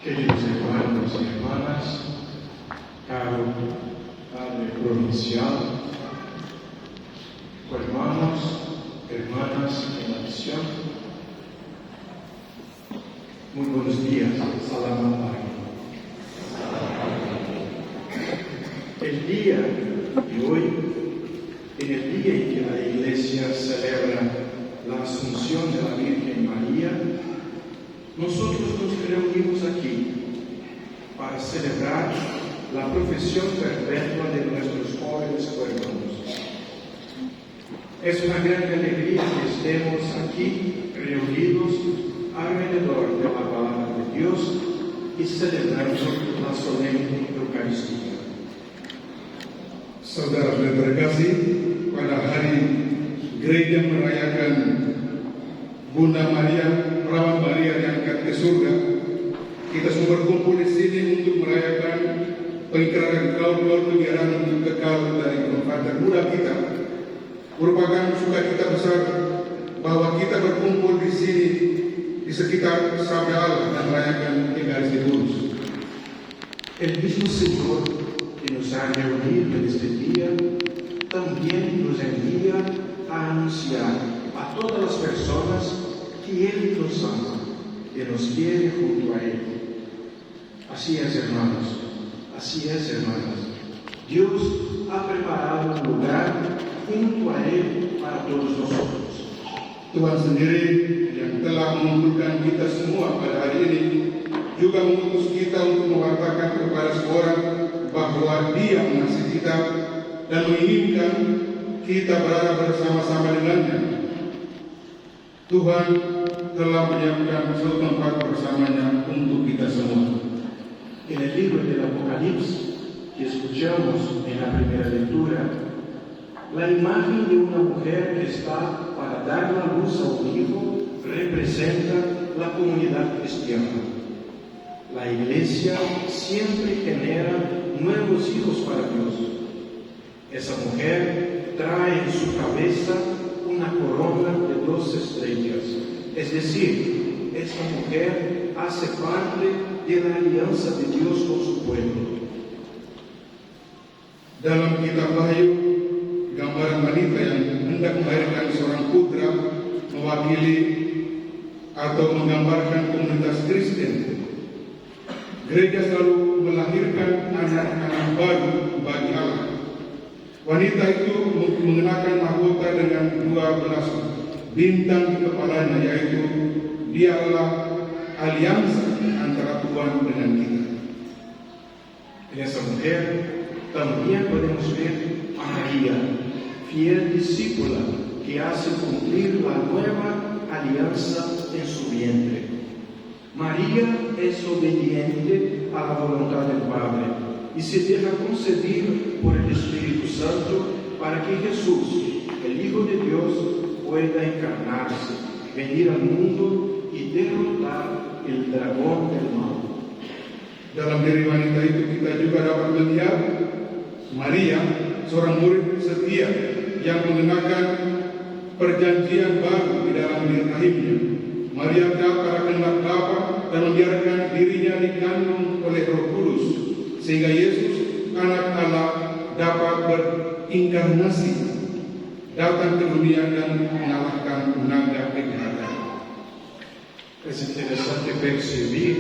Queridos hermanos y hermanas, caro Padre Provincial, hermanos, hermanas en la misión, muy buenos días, salam alaikum. El día de hoy, en el día en que la Iglesia celebra la Asunción de la Virgen María, nosotros nos reunimos aquí para celebrar la profesión perpetua de nuestros jóvenes hermanos. Es una gran alegría que estemos aquí reunidos alrededor de la palabra de Dios y celebrando la solemne Eucaristía. Saudara-saudara terkasih, pada hari gereja merayakan Bunda Maria, Perawan Maria diangkat ke surga, kita semua berkumpul di sini untuk merayakan pengikraran kaul kebiaraan untuk kekal dari Pater muda kita. Merupakan sukacita besar bahwa kita berkumpul di sini di sekitar sabda Allah dan merayakan Eucharistia Kudus. El mismo Señor que nos ha reunido en este día también nos envía a anunciar a todas las personas que Él nos ama, que nos quiere junto a Él. Así es, hermanos, así es, hermanas. Dios ha preparado un lugar junto a Él para todos nosotros. Tuhan sendiri yang telah mengumpulkan kita semua pada hari ini juga mengutus kita untuk mewartakan kepada semua orang bahwa Dia mengasihi kita dan menginginkan kita berada bersama-sama dengannya. Tuhan telah menyiapkan suatu tempat bersamanya untuk kita semua. En el libro del Apocalipsis que escuchamos en la primera lectura, la imagen de una mujer que está para dar la luz a un hijo representa la comunidad cristiana. La Iglesia siempre genera nuevos hijos para Dios. Esa mujer trae en su cabeza una corona de 2 estrellas, es decir, esta mujer hace parte de la alianza de Dios con su pueblo. Dalam kitab Wahyu, gambaran wanita yang hendak melahirkan seorang putra mewakili atau menggambarkan komunitas Kristen. Gereja selalu melahirkan anak-anak baru bagi Allah. Wanita itu mengenakan mahkota dengan 12 bintang di kepalanya, yaitu dialah aliansa antara Tuhan dengan kita. En esa mujer también podemos ver a María, fiel discípula que hace cumplir la nueva alianza en su vientre. María es obediente a la voluntad del Padre y se deja concebir por el Espíritu Santo para que Jesús, el Hijo de Dios, pueda encarnarse, venir al mundo y derrotar el dragón del mal. Dalam diri wanita itu kita juga dapat melihat Maria, seorang murid setia yang mengenakan perjanjian baru di dalam diri rahimnya. Maria taat pada kehendak Bapa dan membiarkan dirinya dikandung oleh Roh Kudus, sehingga Yesus, Anak Allah, dapat berinkarnasi, datang ke dunia dan mengalahkan naga kejahatan. Es interesante percibir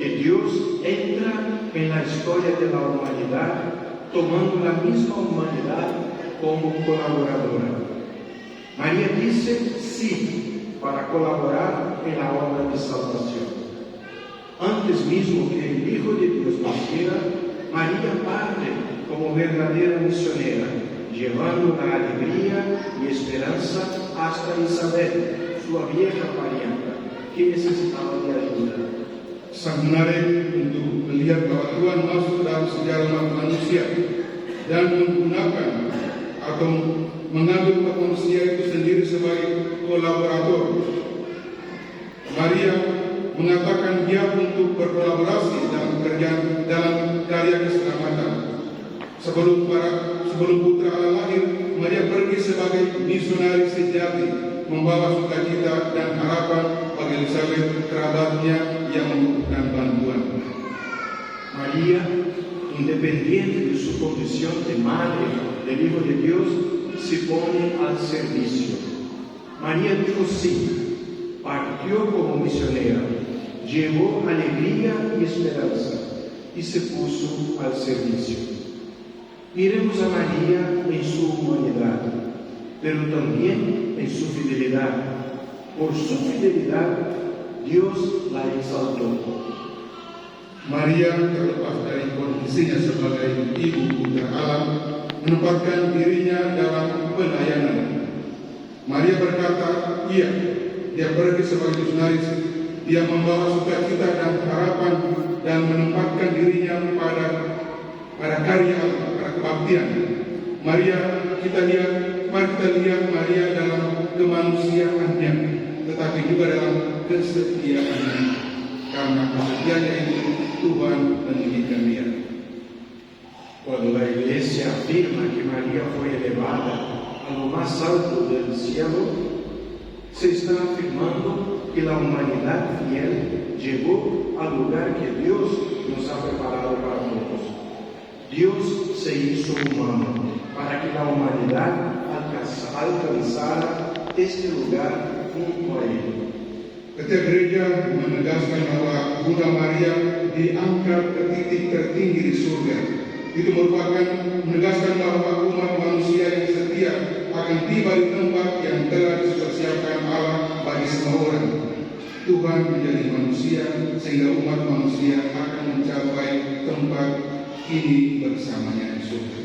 que Dios entra en la historia de la humanidad tomando la misma humanidad como colaboradora. María dice sí para colaborar en la obra de salvación. Antes mismo que el Hijo de Dios naciera, María parte como verdadera misionera, llevando la alegría y esperanza hasta Isabel, su vieja parienta, que necesitaba de ayuda. Sangat menarik untuk melihat bahwa Tuhan masuk dalam sejarah umat manusia dan menggunakan atau mengambil umat manusia itu sendiri sebagai kolaborator. Maria mengatakan dia untuk berkolaborasi dalam pekerjaan dalam karya keselamatan. Sebelum putra Allah lahir, Maria pergi sebagai misionari sejati, membawa sukacita dan harapan sebagai Elizabeth, kerabatnya yang membutuhkan bantuan. María, independiente de su condición de madre del Hijo de Dios, se pone al servicio. María dijo sí, partió como misionera, llevó alegría y esperanza y se puso al servicio. Miremos a María en su humanidad, pero también en su fidelidad. Por su fidelidad, Dios la exaltó. Maria terlepas dari kondisinya sebagai ibu putra Allah, menempatkan dirinya dalam pelayanan. Maria berkata, iya, dia pergi sebagai misionaris, dia membawa sukacita dan harapan dan menempatkan dirinya pada karya Allah, pada kebaktian. Mari kita lihat Maria dalam kemanusiaannya, tetapi juga dalam kesetiaannya. Karena kesetiaannya itu Tuhan mendidikan dia. Cuando la Iglesia afirma que María fue elevada a lo más alto del cielo, se está afirmando que la humanidad fiel llegó al lugar que Dios nos ha preparado para todos. Dios se hizo humano para que la humanidad alcanzara este lugar junto a Él. Setiap gereja menegaskan bahwa Bunda Maria diangkat ke titik tertinggi di surga. Itu merupakan menegaskan bahwa umat manusia yang setia akan tiba di tempat yang telah dipersiapkan Allah bagi semua orang. Tuhan menjadi manusia sehingga umat manusia akan mencapai tempat ini bersamanya di surga.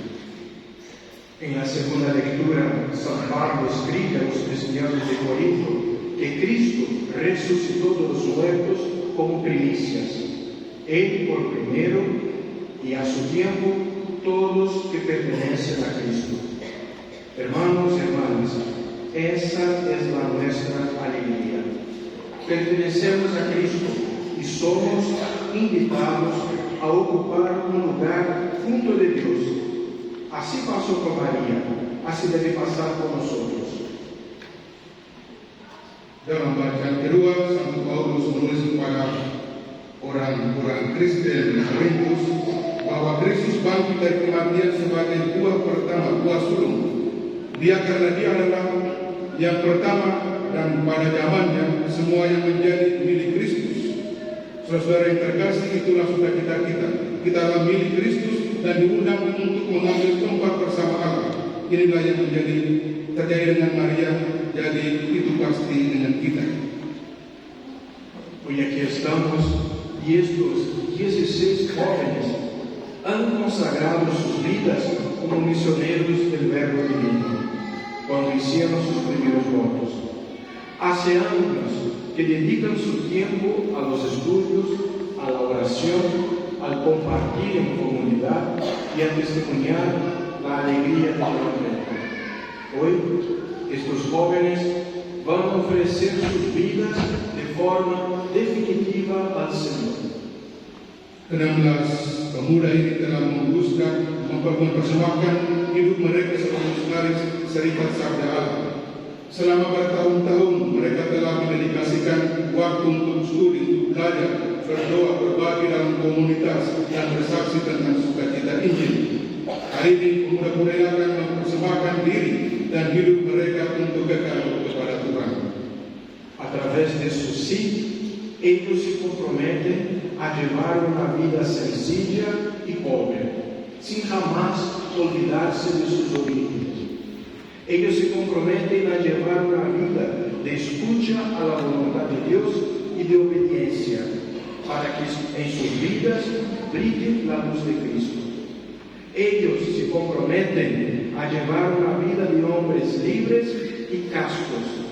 En la segunda lectura, San Pablo escribe a los cristianos de Corinto que Cristo resucitó de los muertos como primicias, Él por primero y a su tiempo todos que pertenecen a Cristo. Hermanos y hermanas, esa es la nuestra alegría. Pertenecemos a Cristo y somos invitados a ocupar un lugar junto de Dios. Así pasó con María, así debe pasar con nosotros. Dalam bacaan kedua, Santo Paulus menulis kepada orang-orang Kristen di Korintus bahwa Kristus bangkit dari kematian sebagai buah pertama, buah sulung. Karena dia adalah yang pertama dan pada zamannya semua yang menjadi milik Kristus. Saudara yang terkasih, itulah sukacita kita. Kita adalah milik Kristus dan diundang untuk mengambil tempat bersama Allah. Inilah yang terjadi dengan Maria. Jadi itu pasti dengan kita. Hoy aquí estamos y estos 16 jóvenes han consagrado sus vidas como misioneros del Verbo Divino cuando hicieron sus primeros votos. Hace años que dedican su tiempo a los estudios, a la oración, al compartir en comunidad y a testimoniar la alegría del Evangelio. Hoy, estos jóvenes van a ofrecer sus vidas de forma definitiva al Señor. 16 pemuda ini telah mempersembahkan hidup mereka sebagai misionaris Serikat Sabda Allah. Selama bertahun-tahun mereka telah mendedikasikan waktu untuk studi, untuk belajar, berdoa, berbagi dalam komunitas dan bersaksi tentang sukacita Injil. Hari ini pemuda-pemuda ini akan mempersembahkan diri dan hidup mereka untuk kekal kepada Tuhan. A través de su sí, ellos se comprometen a llevar una vida sencilla y pobre, sin jamás olvidarse de sus orígenes. Ellos se comprometen a llevar una vida de escucha a la voluntad de Dios y de obediencia, para que en sus vidas brille la luz de Cristo. Ellos se comprometen a llevar una vida de hombres libres y castos,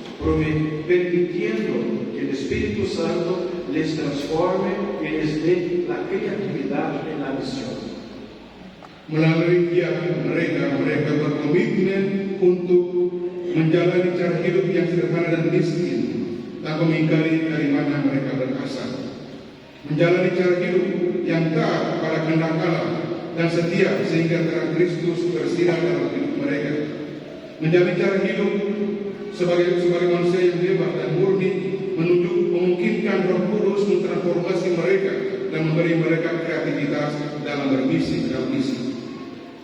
permitiendo que el Espíritu Santo les transforme y les dé la creatividad en la misión. Melalui mereka berkomitmen untuk menjalani cara hidup yang sederhana dan miskin, tanpa mengingkari dari mana mereka berasal. Menjalani cara hidup yang taat pada kehendak Allah dan setia sehingga terang Kristus tersirat dalam hidup mereka. Menjalani cara hidup sebagai manusia yang bebas dan murni, menunjukkan memberi mereka kreativitas dalam bermisi dalam misi.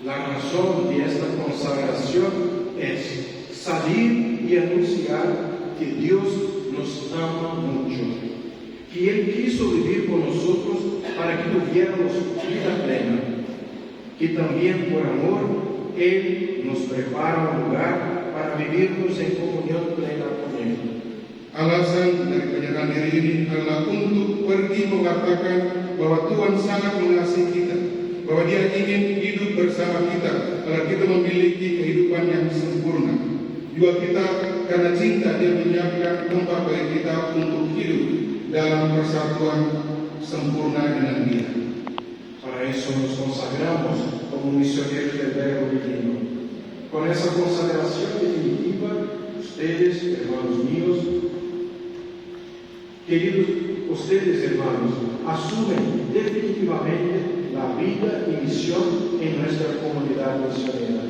La razón de esta consagración es salir y anunciar que Dios nos ama mucho, que Él quiso vivir con nosotros para que tuviéramos vida plena, que también por amor Él nos prepara un lugar para vivirnos en comunión plena con Él. Alasan dari penyerahan diri ini adalah untuk pergi mengatakan bahwa Tuhan sangat mengasihi kita, bahwa Dia ingin hidup bersama kita agar kita memiliki kehidupan yang sempurna. Juga kita karena cinta Dia menyiapkan tempat bagi kita untuk hidup dalam persatuan sempurna dengan Dia. Para eso nos consagramos como misioneros del Verbo Divino. Con esa consagración definitiva, ustedes, hermanos míos, queridos, ustedes, hermanos, asumen definitivamente la vida y misión en nuestra comunidad misionera.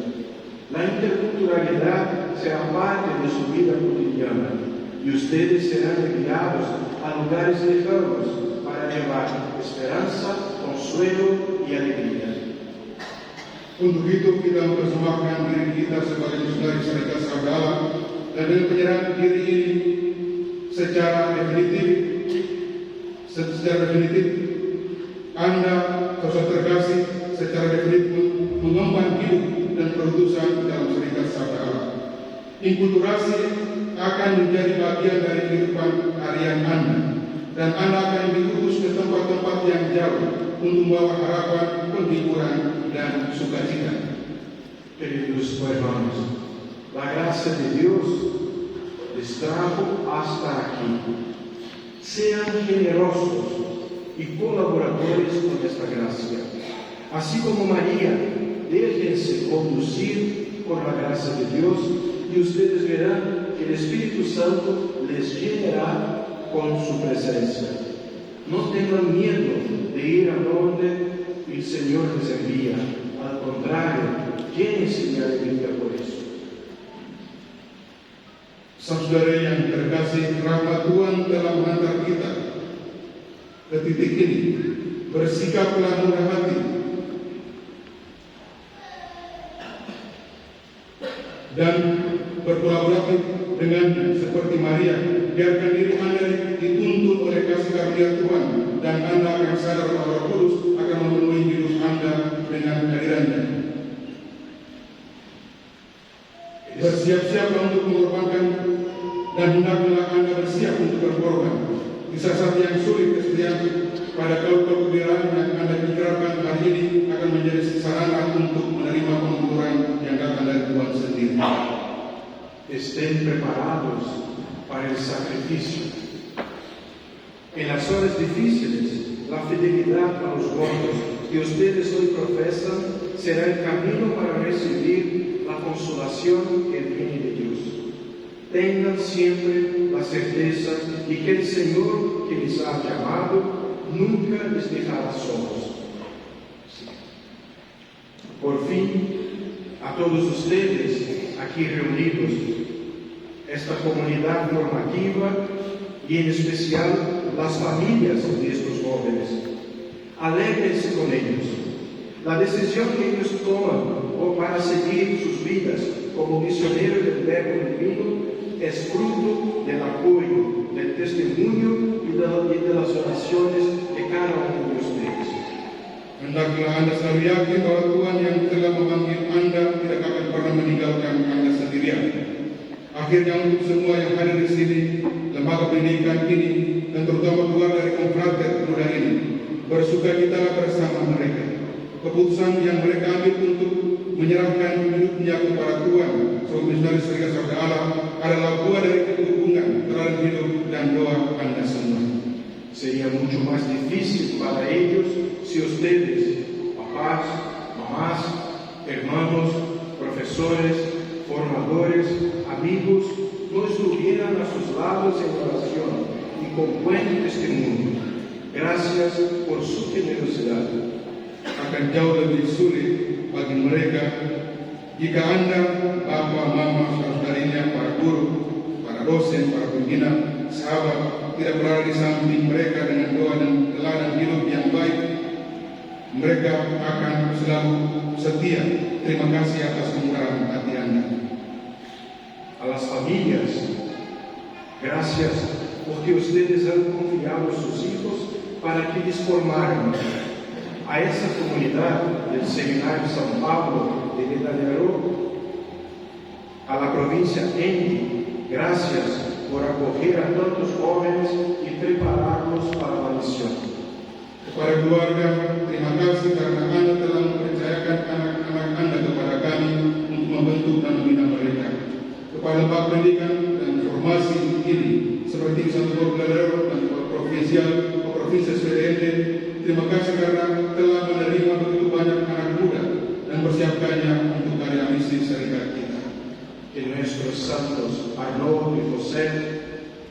La interculturalidad será parte de su vida cotidiana y ustedes serán enviados a lugares lejanos para llevar esperanza, consuelo y alegría. Untuk itu kita mempersembahkan diri kita sebagai misionari Serikat Sabda Allah, dan dengan penyerahan diri ini secara definitif Anda saudara terkasih secara definitif mengemban hidup dan perutusan dalam Serikat Sabda Allah. Inkulturasi akan menjadi bagian dari kehidupan harian Anda, dan Anda akan diutus ke tempat-tempat yang jauh untuk membawa harapan, penghiburan, dan sukacita. Queridos hermanos, la gracia de Dios les trajo hasta aquí. Sean generosos y colaboradores con esta gracia. Así como María, déjense conducir por la gracia de Dios y ustedes verán que el Espíritu Santo les llenará con su presencia. No tengan miedo de ir a donde el Señor les envía. Al contrario, llénense de alegría por eso. Saudara yang terkasih, rahmat Tuhan telah mengantar kita ke titik ini. Bersikaplah murah hati dan berkolaboratif dengannya seperti Maria. Biarkan diri Anda dituntun oleh kasih karunia Tuhan, dan Anda akan sadar bahwa Roh Kudus akan memenuhi hidup Anda dengan kehadirannya. Bersiap-siaplah untuk mengorbankan, dan hendaklah Anda bersiap untuk berkorban. Di saat yang sulit, kesetiaan pada kaum-kaum kebiraan yang Anda bicarakan hari ini akan menjadi sarana untuk menerima pengukuran yang datang dari Tuhan sendiri. Estén preparados para el sacrificio. En las horas difíciles, la fidelidad a los votos que ustedes hoy profesan será el camino para recibir la consolación que viene de Dios. Tengan siempre la certeza de que el Señor que les ha llamado nunca les dejará solos. Por fin, a todos ustedes aquí reunidos, esta comunidad normativa y en especial las familias de estos jóvenes, alégrense con ellos. La decisión que ellos toman para seguir sus vidas como misioneros del Verbo Divino es fruto del apoyo, del testimonio y de las oraciones de cada uno de ustedes. Hendaklah Anda selalu yakin bahwa Tuhan yang telah memanggil Anda tidak akan pernah meninggalkan Anda sendirian. Akhirnya untuk semua yang hadir di sini, lembaga pendidikan ini, dan terutama keluarga dari konfrater muda ini, bersukacitalah bersama mereka. Keputusan yang mereka ambil untuk menyerahkan hidupnya kepada Tuhan sebagai misionaris Serikat Sabda Allah adalah buah dari hubungan terhadap hidup dan doa Anda semua. Sería mucho más difícil para ellos si ustedes, papás, mamás, hermanos, profesores, formadores, amigos, no estuvieran a sus lados en oración y con buen testimonio. Gracias por su generosidad. Akan jauh lebih sulit bagi mereka jika Anda, Bapak, Mama, saudarinya, para guru, para dosen, para pimpinan, sahabat tidak berada di samping mereka dengan doa dan teladan hidup yang baik Mereka akan selalu setia. Terima kasih atas kemurahan hati Anda. A las familias, gracias porque ustedes han confiado sus hijos para que les formaran. A esa comunidad del Seminario San Pablo de Medallero, a la provincia Eni, gracias por acoger a tantos jóvenes y prepararlos para la misión. Kepada keluarga, terima kasih karena Anda telah mempercayakan anak-anak Anda kepada kami untuk membentuk dan membina mereka. Kepada Lembaga Pendidikan dan Informasi ini, seperti Satu Medallero dan Provinsi SPDN, terima kasih karena telah menerima begitu banyak anak muda dan persiapkannya untuk karya misi serikat kita. Que nuestros santos Arnoldo y José,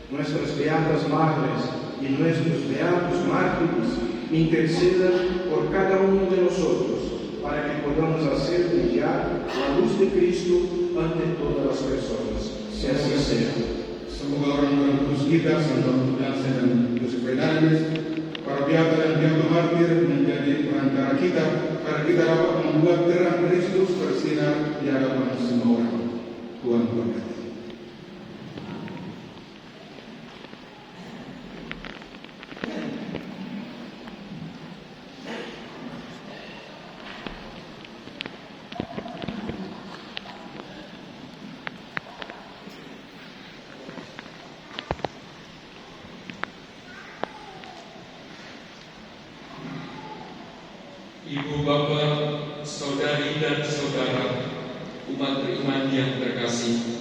nuestras beatas madres y nuestros beatos mártires intercedan por cada uno de nosotros para que podamos hacer brillar la luz de Cristo ante todas las personas. Si así sea. Semoga orang-orang kudus kita, Santo Ignace dan Yosef Fernandes, para beata dan beata martir menjadi perantara kita, para kita dapat membuat terang Kristus bersinar di hadapan semua orang. Tuhan berkati. Ibu bapak, saudari dan saudara, umat beriman yang terkasih,